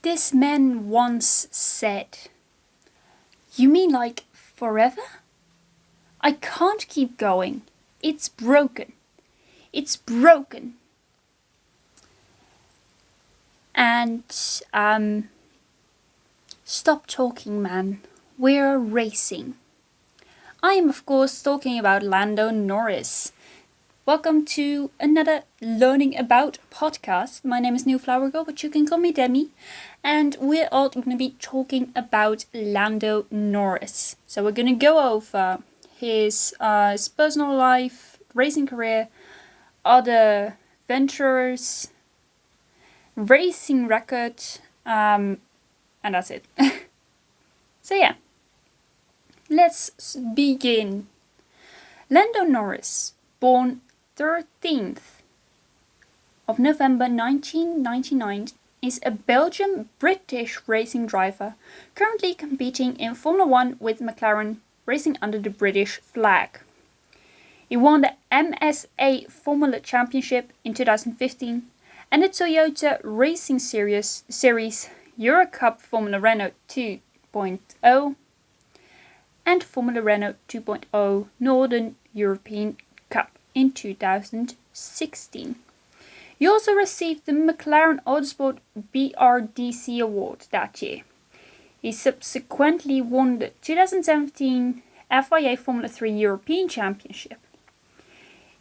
This man once said, "You mean like forever? I can't keep going. It's broken. It's broken." And, stop talking, man. We're racing. I am, of course, talking about Lando Norris. Welcome to another Learning About podcast. My name is NewFlowerGirl, but you can call me Demi. And we're all going to be talking about Lando Norris. So we're going to go over his personal life, racing career, other ventures, racing record, and that's it. So yeah, let's begin. Lando Norris, born 13th of November 1999, is a Belgian-British racing driver currently competing in Formula 1 with McLaren, racing under the British flag. He won the MSA Formula Championship in 2015 and the Toyota Racing Series Eurocup Formula Renault 2.0 and Formula Renault 2.0 Northern European Cup in 2016. He also received the McLaren Autosport BRDC award that year. He subsequently won the 2017 FIA Formula 3 European Championship.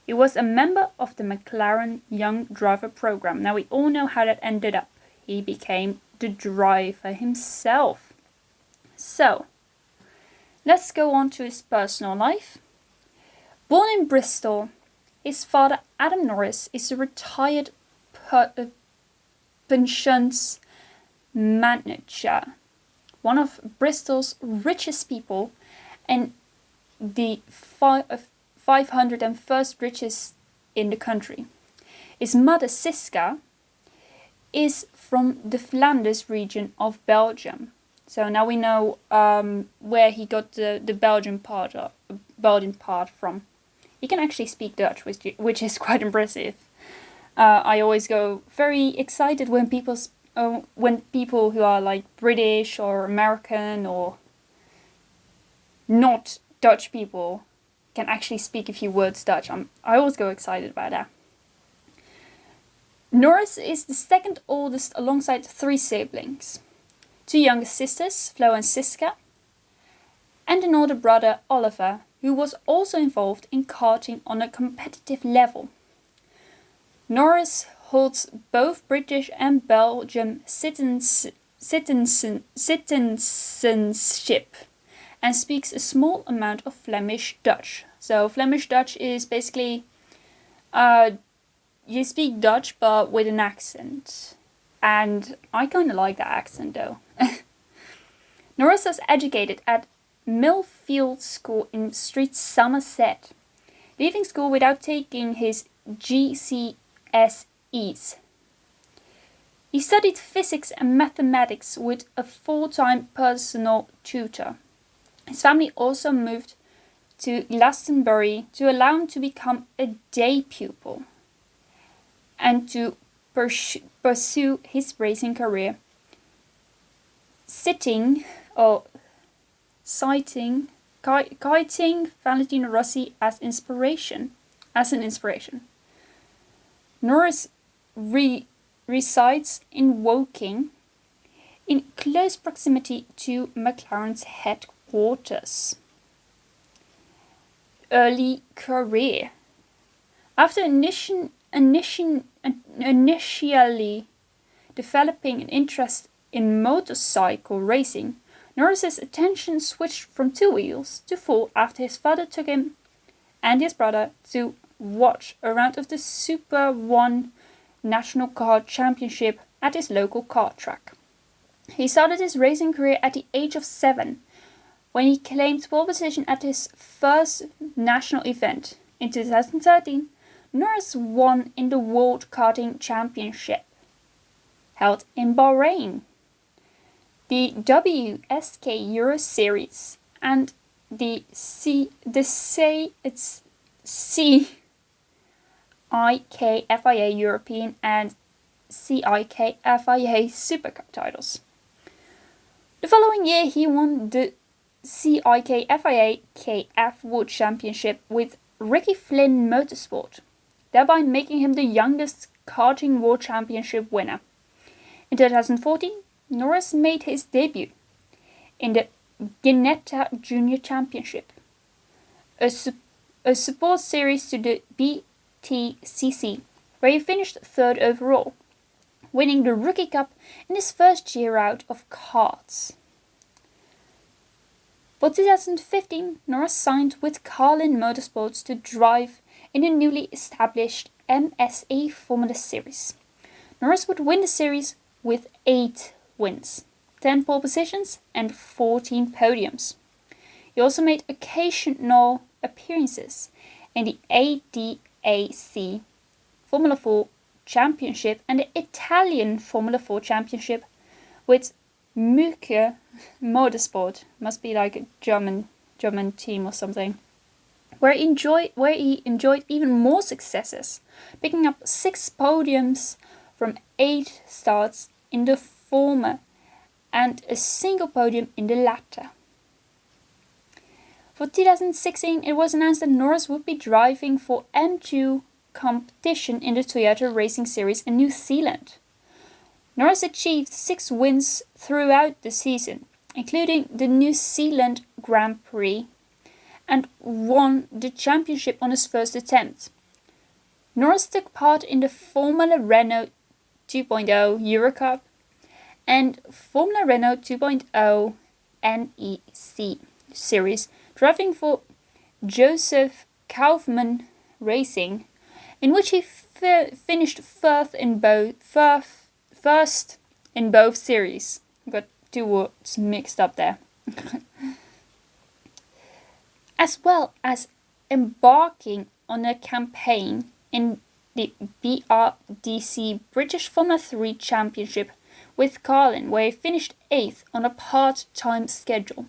He was a member of the McLaren Young Driver program. Now we all know how that ended up. He became the driver himself. So, let's go on to his personal life. Born in Bristol, his father Adam Norris is a retired pensions manager, one of Bristol's richest people and the 501st richest in the country. His mother Siska is from the Flanders region of Belgium. So now we know where he got the Belgian part from. He can actually speak Dutch, which is quite impressive. I always go very excited when people who are like British or American or not Dutch people can actually speak a few words Dutch. I always go excited about that. Norris is the second oldest alongside 3 siblings. 2 younger sisters, Flo and Siska, and an older brother, Oliver, who was also involved in karting on a competitive level. Norris holds both British and Belgian citizenship and speaks a small amount of Flemish Dutch. So Flemish Dutch is basically you speak Dutch but with an accent. And I kind of like that accent though. Norris was educated at Millfield School in Street, Somerset, leaving school without taking his GCSEs. He studied physics and mathematics with a full-time personal tutor. His family also moved to Glastonbury to allow him to become a day pupil and to pursue his racing career, citing Valentino Rossi as an inspiration. Norris resides in Woking, in close proximity to McLaren's headquarters. Early career. After initially developing an interest in motorcycle racing, Norris's attention switched from 2 wheels to 4 after his father took him and his brother to watch a round of the Super 1 National Kart Championship at his local kart track. He started his racing career at the age of 7, when he claimed pole position at his first national event. In 2013, Norris won in the World Karting Championship, held in Bahrain, the WSK Euro Series, and the CIK FIA European and CIK FIA Super Cup titles. The following year he won the CIK FIA KF World Championship with Ricky Flynn Motorsport, thereby making him the youngest karting World Championship winner. In 2014, Norris made his debut in the Ginetta Junior Championship, a support series to the BTCC, where he finished third overall, winning the Rookie Cup in his first year out of karts. For 2015, Norris signed with Carlin Motorsports to drive in the newly established MSA Formula Series. Norris would win the series with 8 wins, 10 pole positions and 14 podiums. He also made occasional appearances in the ADAC Formula 4 Championship and the Italian Formula 4 Championship with Muke Motorsport, must be like a German team or something, where he enjoyed even more successes, picking up 6 podiums from 8 starts in the former and a single podium in the latter. For 2016, it was announced that Norris would be driving for M2 competition in the Toyota Racing Series in New Zealand. Norris achieved 6 wins throughout the season, including the New Zealand Grand Prix, and won the championship on his first attempt. Norris took part in the Formula Renault 2.0 Euro Cup and Formula Renault 2.0 NEC Series, driving for Joseph Kaufman Racing, in which he finished first in both series. I've got 2 words mixed up there. As well as embarking on a campaign in the BRDC British Formula 3 Championship with Carlin, where he finished 8th on a part-time schedule.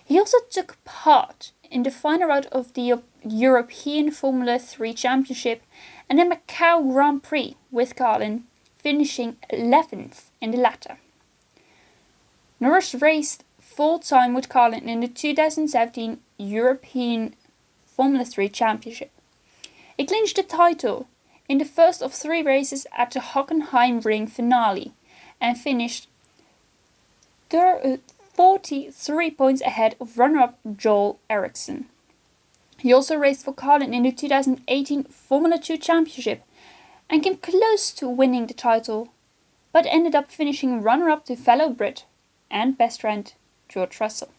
He also took part in the final round of the European Formula 3 Championship and the Macau Grand Prix with Carlin, finishing 11th in the latter. Norris raced full-time with Carlin in the 2017 European Formula 3 Championship. He clinched the title in the first of 3 races at the Hockenheimring finale and finished 43 points ahead of runner-up Joel Eriksson. He also raced for Carlin in the 2018 Formula 2 Championship and came close to winning the title, but ended up finishing runner-up to fellow Brit and best friend George Russell.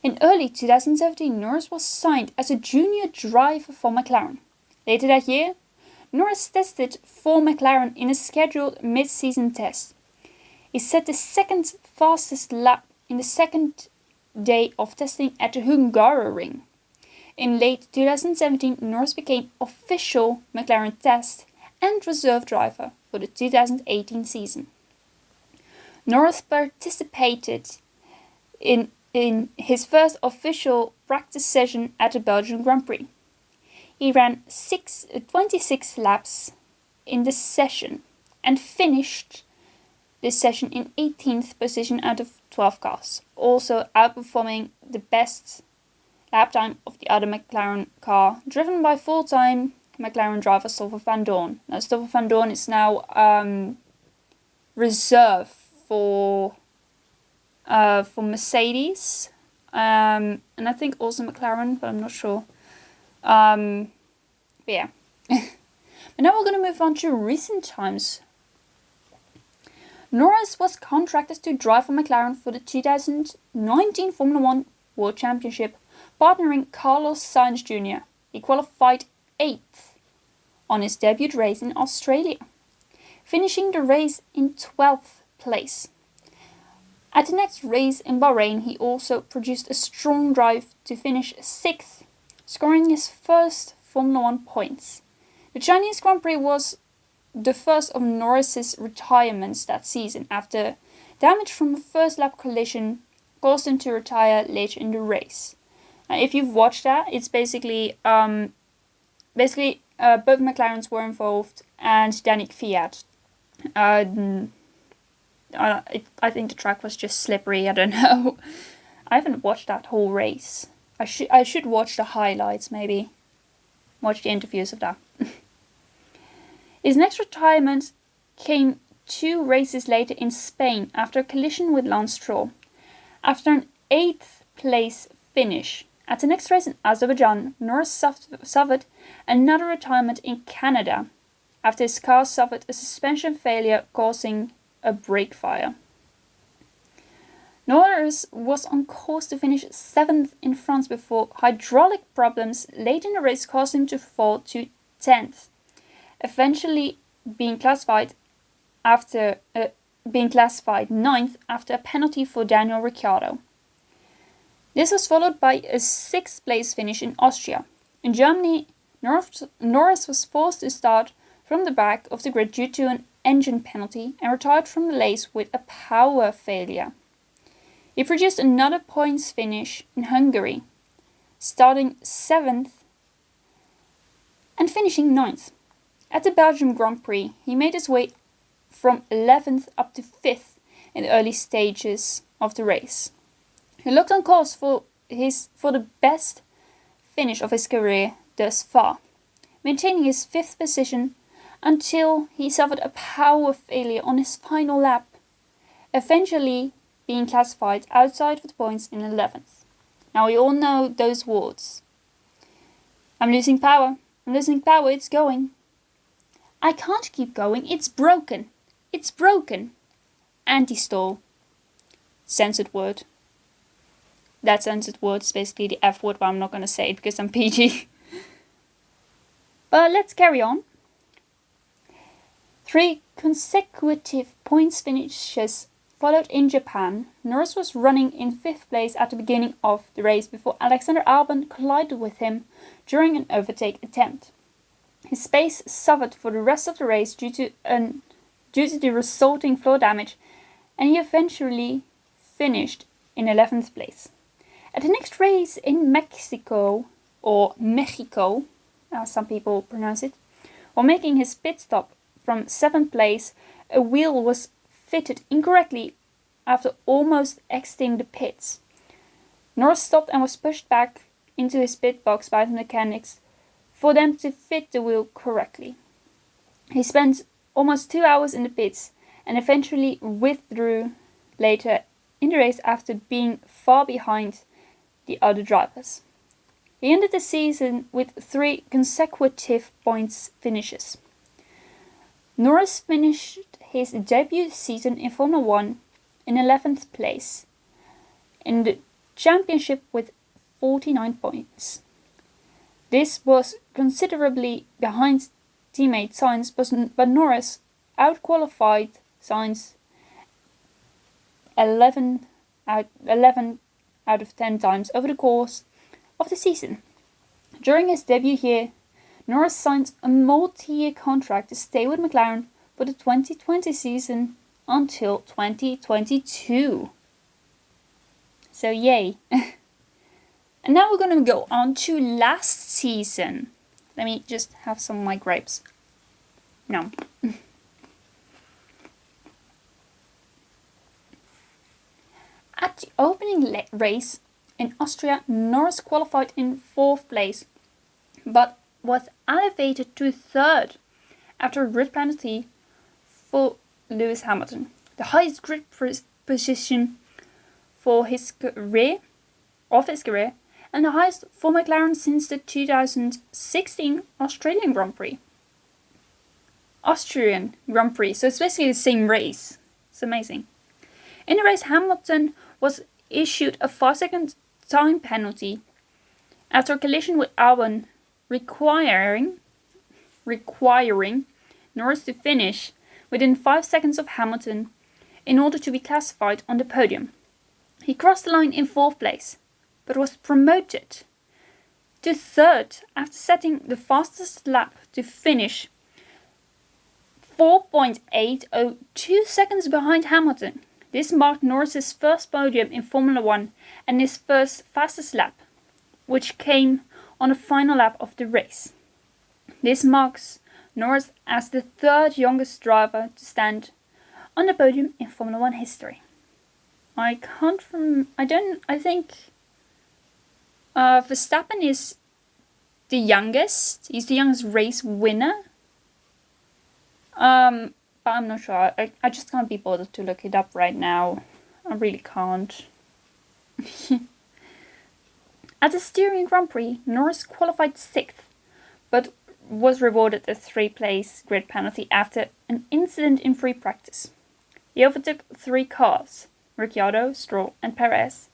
In early 2017, Norris was signed as a junior driver for McLaren. Later that year, Norris tested for McLaren in a scheduled mid-season test. He set the 2nd fastest lap in the 2nd day of testing at the Hungaroring. In late 2017, Norris became official McLaren test and reserve driver for the 2018 season. Norris participated in his first official practice session at the Belgian Grand Prix. He ran 26 laps in the session and finished this session in 18th position out of 12 cars, also outperforming the best lap time of the other McLaren car, driven by full-time McLaren driver Stoffel van Dorn. Now, Stoffel van Dorn is now reserve for Mercedes, and I think also McLaren, but I'm not sure. But yeah. But now we're going to move on to recent times. Norris was contracted to drive for McLaren for the 2019 Formula 1 World Championship, partnering Carlos Sainz Jr. He qualified 8th on his debut race in Australia, finishing the race in 12th place. At the next race in Bahrain, he also produced a strong drive to finish 6th, scoring his first Formula 1 points. The Chinese Grand Prix was the first of Norris's retirements that season, after damage from a first lap collision caused him to retire later in the race. Now, if you've watched that, it's basically Both McLarens were involved, and Danik Fiat. I think the track was just slippery. I don't know. I haven't watched that whole race. I should watch the highlights, maybe. Watch the interviews of that. His next retirement came 2 races later in Spain after a collision with Lance Stroll. After an 8th place finish at the next race in Azerbaijan, Norris suffered another retirement in Canada after his car suffered a suspension failure causing a brake fire. Norris was on course to finish 7th in France before hydraulic problems late in the race caused him to fall to 10th, eventually being classified 9th after a penalty for Daniel Ricciardo. This was followed by a 6th place finish in Austria. In Germany, Norris was forced to start from the back of the grid due to an engine penalty and retired from the race with a power failure. He produced another points finish in Hungary, starting 7th and finishing 9th. At the Belgium Grand Prix, he made his way from 11th up to 5th in the early stages of the race. He looked on course for the best finish of his career thus far, maintaining his 5th position until he suffered a power failure on his final lap, eventually being classified outside of the points in 11th. Now we all know those words. I'm losing power, it's going. I can't keep going, it's broken. Anti-stall. Censored word. That censored word is basically the F word, but I'm not going to say it because I'm PG. But let's carry on. 3 consecutive points finishes followed in Japan. Norris was running in 5th place at the beginning of the race before Alexander Albon collided with him during an overtake attempt. His pace suffered for the rest of the race due to the resulting floor damage, and he eventually finished in 11th place. At the next race in Mexico, or Mexico, as some people pronounce it, while making his pit stop from 7th place, a wheel was fitted incorrectly after almost exiting the pits. Norris stopped and was pushed back into his pit box by the mechanics for them to fit the wheel correctly. He spent almost 2 hours in the pits and eventually withdrew later in the race after being far behind the other drivers. He ended the season with 3 consecutive points finishes. Norris finished his debut season in Formula 1 in 11th place in the championship with 49 points. This was considerably behind teammate Sainz, but Norris outqualified Sainz 11 out of 10 times over the course of the season. During his debut year, Norris signed a multi-year contract to stay with McLaren for the 2020 season until 2022. So yay. And now we're going to go on to last season. Let me just have some of my grapes. No. At the opening race in Austria, Norris qualified in 4th place, but was elevated to 3rd after a grid penalty for Lewis Hamilton, the highest grid position for his career, and the highest for McLaren since the 2016 Australian Grand Prix. So it's basically the same race. It's amazing. In the race, Hamilton was issued a 5-second time penalty after a collision with Albon, requiring Norris to finish within 5 seconds of Hamilton in order to be classified on the podium. He crossed the line in 4th place, but was promoted to 3rd after setting the fastest lap to finish 4.802 seconds behind Hamilton. This marked Norris's first podium in Formula 1 and his first fastest lap, which came on the final lap of the race. This marks Norris as the third youngest driver to stand on the podium in Formula One history. I think Verstappen is the youngest. He's the youngest race winner. But I'm not sure. I just can't be bothered to look it up right now. I really can't. At the Styrian Grand Prix, Norris qualified 6th, but was rewarded a 3-place grid penalty after an incident in free practice. He overtook 3 cars, Ricciardo, Stroll and Perez,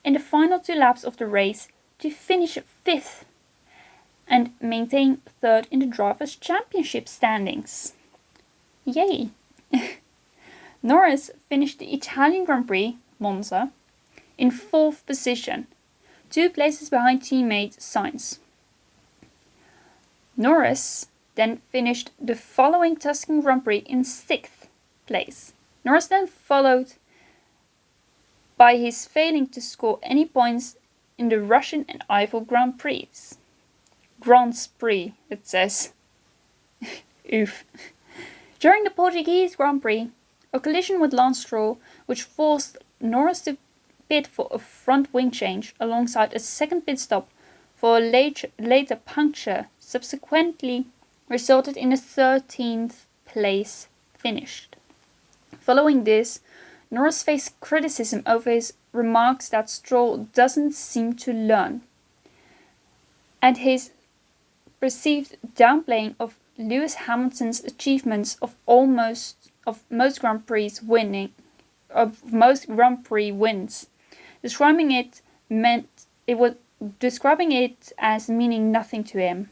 in the final 2 laps of the race to finish 5th and maintain 3rd in the Drivers' Championship standings. Yay! Norris finished the Italian Grand Prix, Monza, in 4th position, 2 places behind teammate Sainz. Norris then finished the following Tuscan Grand Prix in 6th place. Norris then followed by his failing to score any points in the Russian and Eiffel Grand Prix. Grand Prix, it says. Oof. During the Portuguese Grand Prix, a collision with Lance Stroll, which forced Norris to pit for a front wing change alongside a second pit stop for a later puncture, subsequently resulted in a 13th place finish. Following this, Norris faced criticism over his remarks that Stroll doesn't seem to learn, and his perceived downplaying of Lewis Hamilton's achievements of most Grand Prix wins, describing it as meaning nothing to him.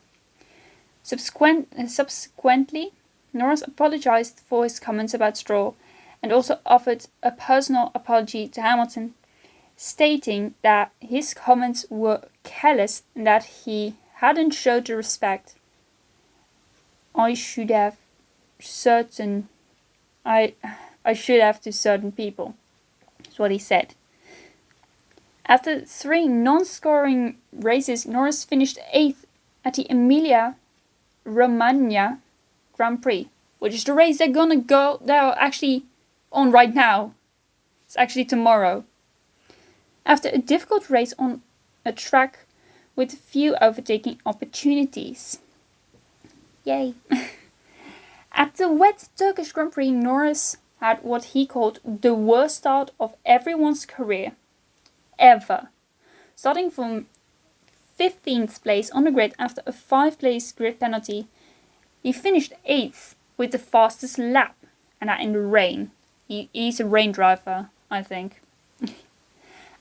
Subsequently, Norris apologized for his comments about Stroll and also offered a personal apology to Hamilton, stating that his comments were careless and that he hadn't showed the respect I should have to certain people. That's what he said. After 3 non-scoring races, Norris finished 8th at the Emilia-Romagna Grand Prix, which is the race they're actually on right now. It's actually tomorrow. After a difficult race on a track with few overtaking opportunities. Yay. At the wet Turkish Grand Prix, Norris had what he called the worst start of everyone's career ever. Starting from 15th place on the grid after a 5-place grid penalty, he finished 8th with the fastest lap, and that in the rain. He's a rain driver, I think.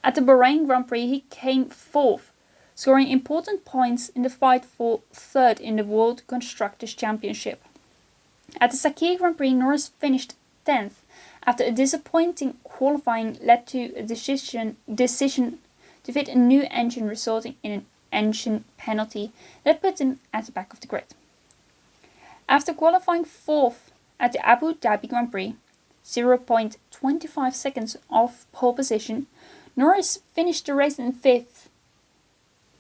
At the Bahrain Grand Prix, he came 4th, scoring important points in the fight for 3rd in the World Constructors' Championship. At the Sakhir Grand Prix, Norris finished 10th after a disappointing qualifying led to a decision to fit a new engine, resulting in an engine penalty that put him at the back of the grid. After qualifying 4th at the Abu Dhabi Grand Prix, 0.25 seconds off pole position, Norris finished the race in 5th,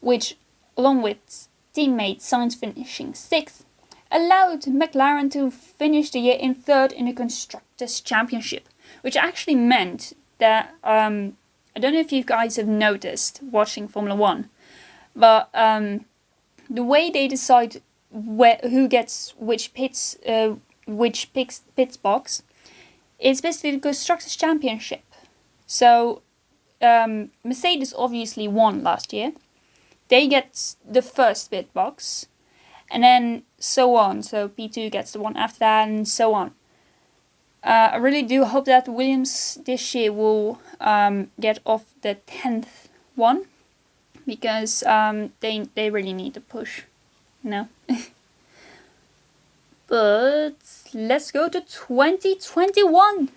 which, along with teammate Sainz finishing 6th, allowed McLaren to finish the year in 3rd in the Constructors' Championship, which actually meant that, I don't know if you guys have noticed watching Formula 1, but the way they decide who gets which pit box is basically the Constructors' Championship. So Mercedes obviously won last year. They get the first pit box, and then so on. So P2 gets the one after that, and so on. I really do hope that Williams this year will get off the 10th one, because they really need to push, you know. But let's go to 2021.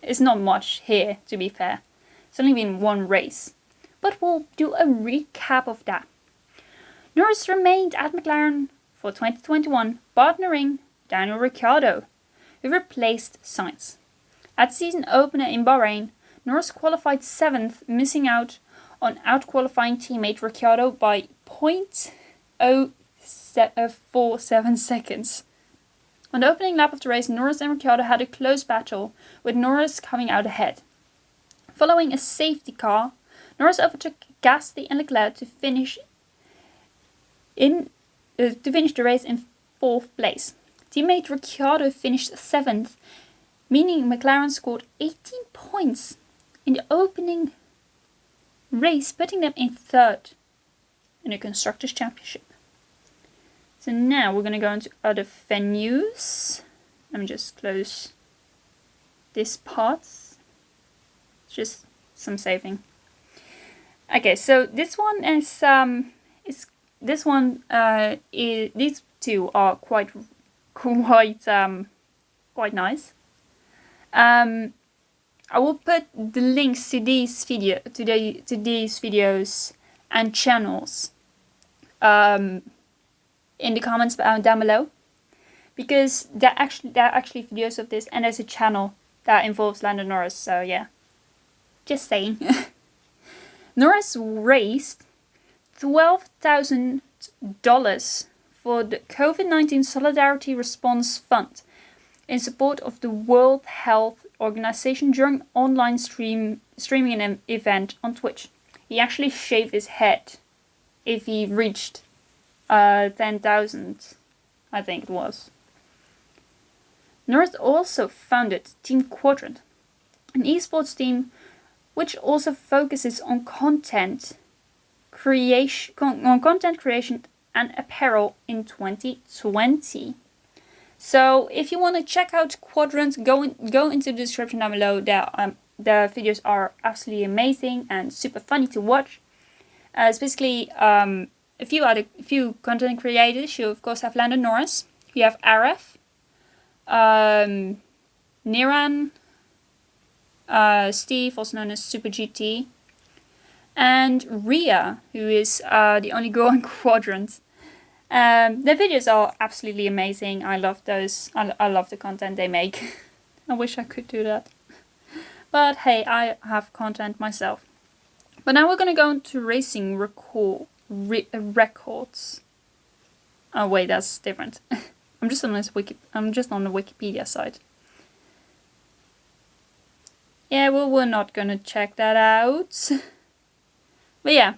It's not much here, to be fair. It's only been one race, but we'll do a recap of that. Norris remained at McLaren for 2021, partnering Daniel Ricciardo, who replaced Sainz. At season opener in Bahrain, Norris qualified 7th, missing out on out-qualifying teammate Ricciardo by 0.03 0.47 seconds. On the opening lap of the race, Norris and Ricciardo had a close battle, with Norris coming out ahead. Following a safety car, Norris overtook Gasly and Leclerc to finish the race in 4th place. Teammate Ricciardo finished 7th, meaning McLaren scored 18 points in the opening race, putting them in 3rd in the Constructors' Championship. So now we're going to go into other venues. Let me just close this part. It's just some saving. Okay, so this one is these two are quite nice. I will put the links to these videos and channels in the comments down below, because there are actually videos of this, and there's a channel that involves Lando Norris. So yeah, just saying. Norris raised $12,000 for the COVID-19 Solidarity Response Fund in support of the World Health Organization during online streaming an event on Twitch. He actually shaved his head if he reached 10,000, I think it was. Norris also founded Team Quadrant, an esports team which also focuses on content creation and apparel in 2020. So if you want to check out Quadrant, go into the description down below. The videos are absolutely amazing and super funny to watch. It's basically a few content creators. You of course have Lando Norris. You have Aref, Niran, Steve, also known as Super GT, and Ria, who is the only girl in Quadrant. Their videos are absolutely amazing. I love those. I love the content they make. I wish I could do that. But hey, I have content myself. But now we're going to go into racing records. Oh wait, that's different. I'm just on the Wikipedia site. Yeah, well, we're not going to check that out. But yeah,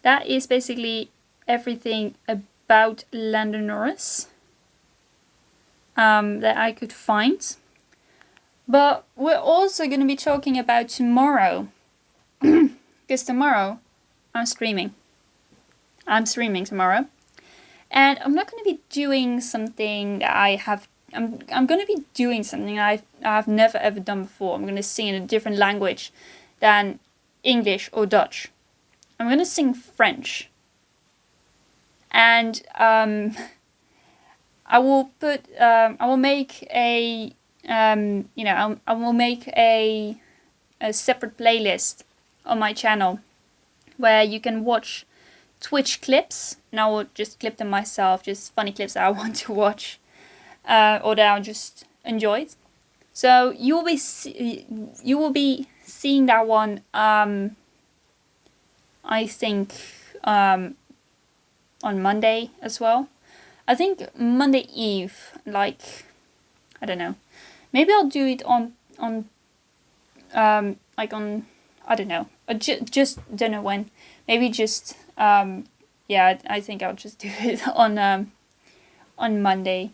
that is basically everything about Lando Norris that I could find. But we're also going to be talking about tomorrow. Because tomorrow I'm streaming. I'm streaming tomorrow. And I'm not going to be doing something that I'm going to be doing something I've never ever done before. I'm going to sing in a different language than English or Dutch. I'm going to sing French. And I will make a separate playlist on my channel where you can watch Twitch clips, and I will just clip them myself, just funny clips that I want to watch or that I just enjoyed. So you will be seeing that one. I think on Monday as well. I think Monday Eve, like, I don't know. Maybe I'll do it on I don't know. I just don't know when. Maybe just yeah, I think I'll just do it on Monday.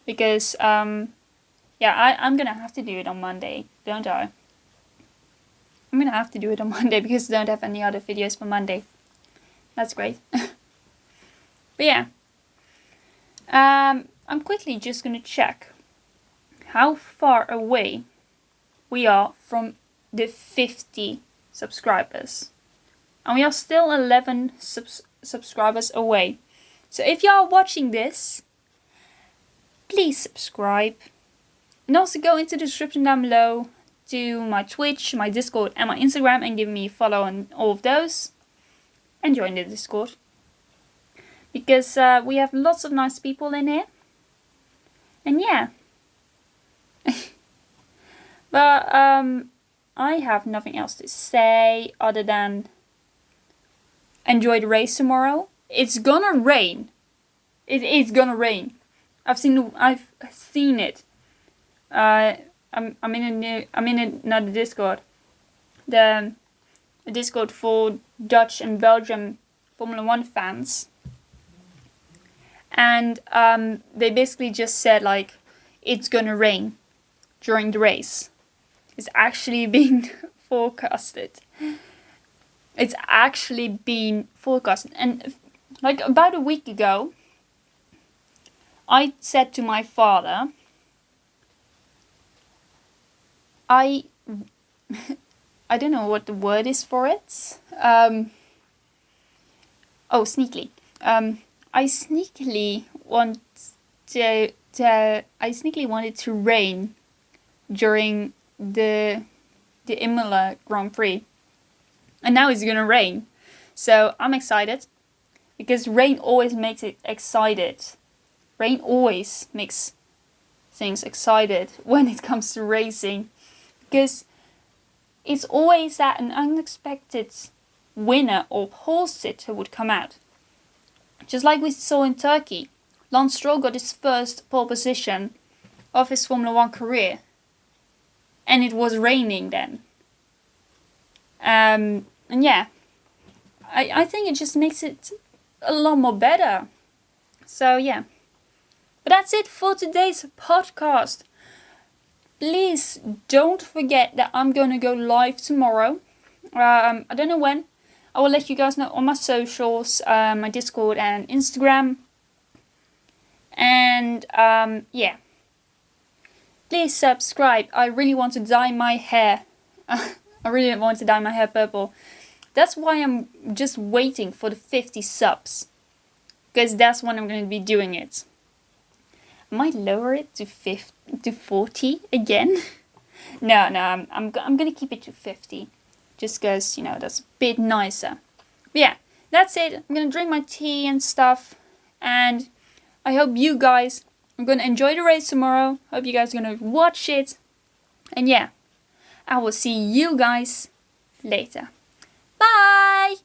Because yeah, I'm gonna have to do it on Monday, don't I? I'm gonna have to do it on Monday because I don't have any other videos for Monday. That's great. But yeah. I'm quickly just gonna check how far away we are from the 50 subscribers. And we are still 11 subscribers away. So if you are watching this, please subscribe. And also go into the description down below to my Twitch, my Discord and my Instagram and give me a follow on all of those. And join the Discord. Because we have lots of nice people in here. And yeah. But I have nothing else to say other than enjoy the race tomorrow. it's gonna rain. It is gonna rain. I've seen it. I'm in another Discord. The Discord for Dutch and Belgium Formula 1 fans. And they basically just said like it's gonna rain during the race. It's actually being forecasted. It's actually been forecasted. And like about a week ago, I said to my father, I don't know what the word is for it. Sneakily. I sneakily wanted to rain during the Imola Grand Prix, and now it's gonna rain, so I'm excited because rain always makes it excited. Rain always makes things excited when it comes to racing, because it's always that an unexpected winner or pole sitter would come out. Just like we saw in Turkey, Lance Stroll got his first pole position of his Formula 1 career. And it was raining then. And yeah, I think it just makes it a lot more better. So yeah. But that's it for today's podcast. Please don't forget that I'm going to go live tomorrow. I don't know when. I will let you guys know on my socials, my Discord and Instagram. And yeah. Please subscribe. I really want to dye my hair. I really want to dye my hair purple. That's why I'm just waiting for the 50 subs. Because that's when I'm going to be doing it. I might lower it to 40 again. No, I'm going to keep it to 50. Just because, you know, that's a bit nicer. But yeah, that's it. I'm going to drink my tea and stuff. And I hope you guys are going to enjoy the race tomorrow. Hope you guys are going to watch it. And yeah, I will see you guys later. Bye!